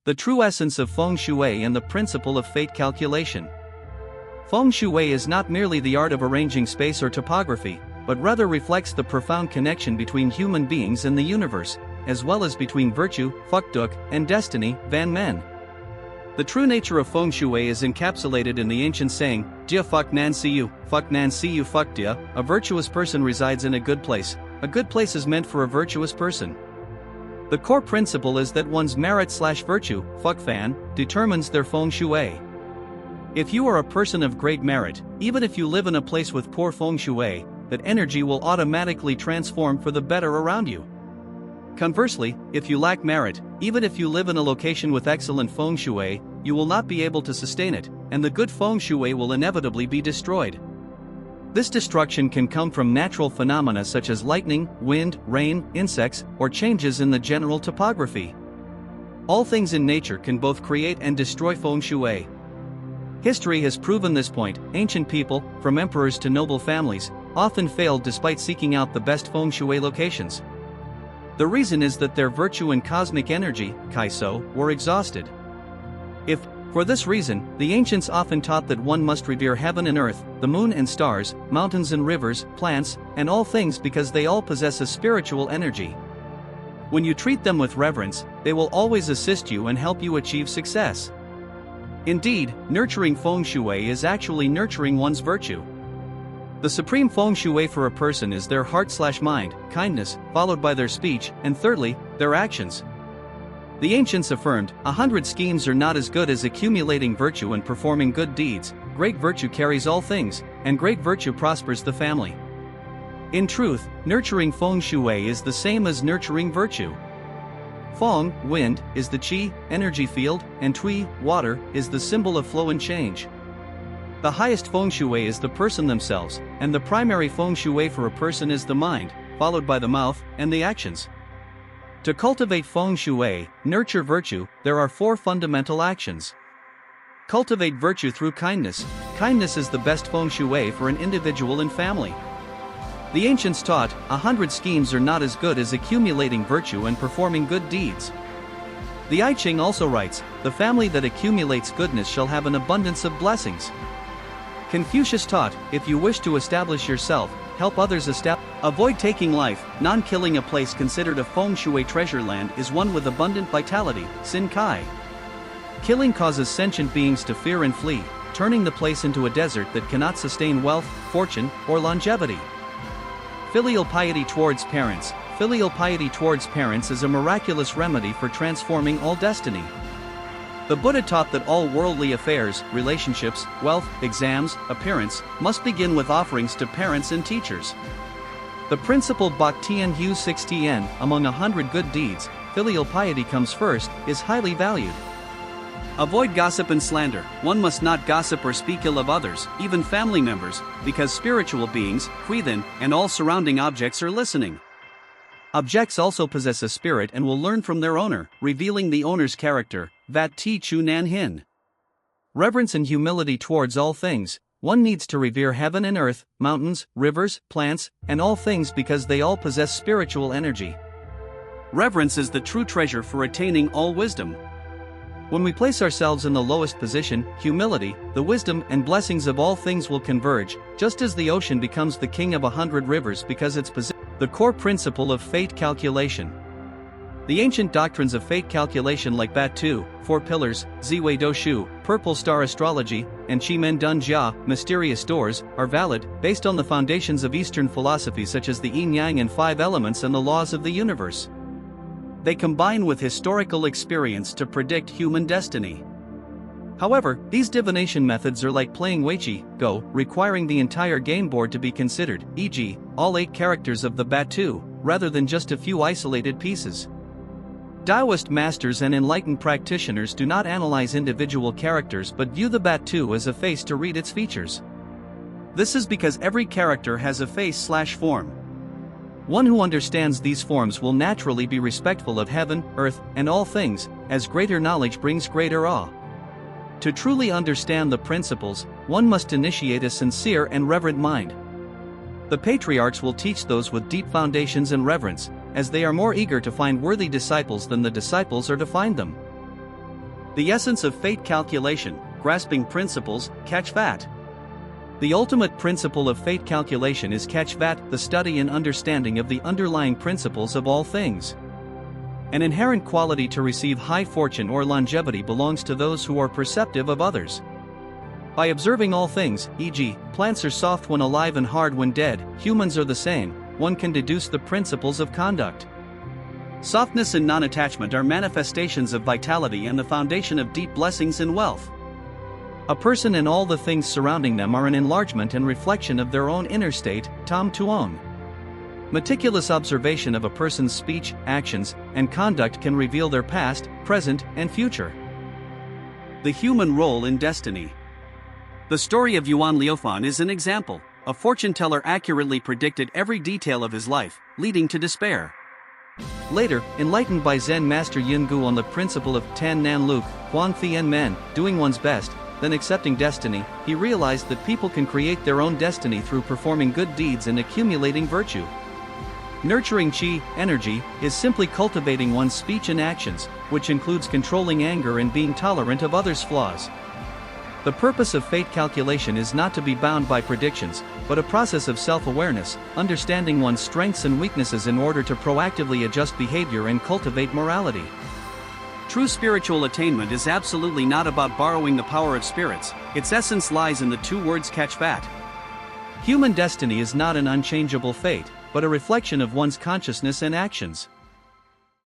The true essence of Feng Shui and the principle of fate calculation. Feng Shui is not merely the art of arranging space or topography, but rather reflects the profound connection between human beings and the universe, as well as between virtue, Fukduk, and destiny, Van Men. The true nature of Feng Shui is encapsulated in the ancient saying, Jia Fuk Nan Siu, Fuk Nan Siu Fuk Dia, a virtuous person resides in a good place. A good place is meant for a virtuous person. The core principle is that one's merit/virtue, Fuk Fan, determines their Feng Shui. If you are a person of great merit, even if you live in a place with poor Feng Shui, that energy will automatically transform for the better around you. Conversely, if you lack merit, even if you live in a location with excellent Feng Shui, you will not be able to sustain it, and the good Feng Shui will inevitably be destroyed. This destruction can come from natural phenomena such as lightning, wind, rain, insects, or changes in the general topography. All things in nature can both create and destroy Feng Shui. History has proven this point. Ancient people, from emperors to noble families, often failed despite seeking out the best Feng Shui locations. The reason is that their virtue and cosmic energy, Kaiso, were exhausted. For this reason, the ancients often taught that one must revere heaven and earth, the moon and stars, mountains and rivers, plants, and all things because they all possess a spiritual energy. When you treat them with reverence, they will always assist you and help you achieve success. Indeed, nurturing Feng Shui is actually nurturing one's virtue. The supreme Feng Shui for a person is their heart/mind, kindness, followed by their speech, and thirdly, their actions. The ancients affirmed, 100 schemes are not as good as accumulating virtue and performing good deeds. Great virtue carries all things, and great virtue prospers the family. In truth, nurturing Feng Shui is the same as nurturing virtue. Feng, wind, is the qi, energy field, and Tui, water, is the symbol of flow and change. The highest Feng Shui is the person themselves, and the primary Feng Shui for a person is the mind, followed by the mouth, and the actions. To cultivate Feng Shui, nurture virtue, there are 4 fundamental actions. Cultivate virtue through kindness. Kindness is the best Feng Shui for an individual and family. The ancients taught, 100 schemes are not as good as accumulating virtue and performing good deeds. The I Ching also writes, the family that accumulates goodness shall have an abundance of blessings. Confucius taught, if you wish to establish yourself, help others establish. Avoid taking life. Non-killing a place considered a Feng Shui treasure land is one with abundant vitality, Sin Kai. Killing causes sentient beings to fear and flee, turning the place into a desert that cannot sustain wealth, fortune, or longevity. Filial piety towards parents. Filial piety towards parents is a miraculous remedy for transforming all destiny. The Buddha taught that all worldly affairs, relationships, wealth, exams, appearance, must begin with offerings to parents and teachers. The principle Bhaktian Hu 6Tn, among 100 good deeds, filial piety comes first, is highly valued. Avoid gossip and slander. One must not gossip or speak ill of others, even family members, because spiritual beings, Huithen, and all surrounding objects are listening. Objects also possess a spirit and will learn from their owner, revealing the owner's character, Vat Ti Chu Nan Hin. Reverence and humility towards all things. One needs to revere heaven and earth, mountains, rivers, plants, and all things because they all possess spiritual energy. Reverence is the true treasure for attaining all wisdom. When we place ourselves in the lowest position, humility, the wisdom and blessings of all things will converge, just as the ocean becomes the king of 100 rivers because its position. The core principle of fate calculation. The ancient doctrines of fate calculation like Bat 2, 4 pillars, Ziwei Do Shu, purple star astrology, and Qi Men Dun Jia, mysterious doors, are valid, based on the foundations of Eastern philosophy such as the yin-yang and 5 elements and the laws of the universe. They combine with historical experience to predict human destiny. However, these divination methods are like playing Weiqi, Go, requiring the entire game board to be considered, e.g., all 8 characters of the Bat 2, rather than just a few isolated pieces. Taoist masters and enlightened practitioners do not analyze individual characters but view the Bat 2 as a face to read its features. This is because every character has a face/form. One who understands these forms will naturally be respectful of heaven, earth, and all things, as greater knowledge brings greater awe. To truly understand the principles, one must initiate a sincere and reverent mind. The patriarchs will teach those with deep foundations and reverence, as they are more eager to find worthy disciples than the disciples are to find them. The essence of fate calculation, grasping principles, catch fat. The ultimate principle of fate calculation is catch fat, the study and understanding of the underlying principles of all things. An inherent quality to receive high fortune or longevity belongs to those who are perceptive of others. By observing all things, e.g., plants are soft when alive and hard when dead, humans are the same, one can deduce the principles of conduct. Softness and non-attachment are manifestations of vitality and the foundation of deep blessings and wealth. A person and all the things surrounding them are an enlargement and reflection of their own inner state, Tom Tuong. Meticulous observation of a person's speech, actions, and conduct can reveal their past, present, and future. The human role in destiny. The story of Yuan Liufan is an example. A fortune teller accurately predicted every detail of his life, leading to despair. Later, enlightened by Zen master Yin Gu on the principle of Tan Nan Luk, Huang Thien Men, doing one's best, then accepting destiny, he realized that people can create their own destiny through performing good deeds and accumulating virtue. Nurturing qi, energy, is simply cultivating one's speech and actions, which includes controlling anger and being tolerant of others' flaws. The purpose of fate calculation is not to be bound by predictions, but a process of self-awareness, understanding one's strengths and weaknesses in order to proactively adjust behavior and cultivate morality. True spiritual attainment is absolutely not about borrowing the power of spirits, its essence lies in the two words catch fat. Human destiny is not an unchangeable fate, but a reflection of one's consciousness and actions.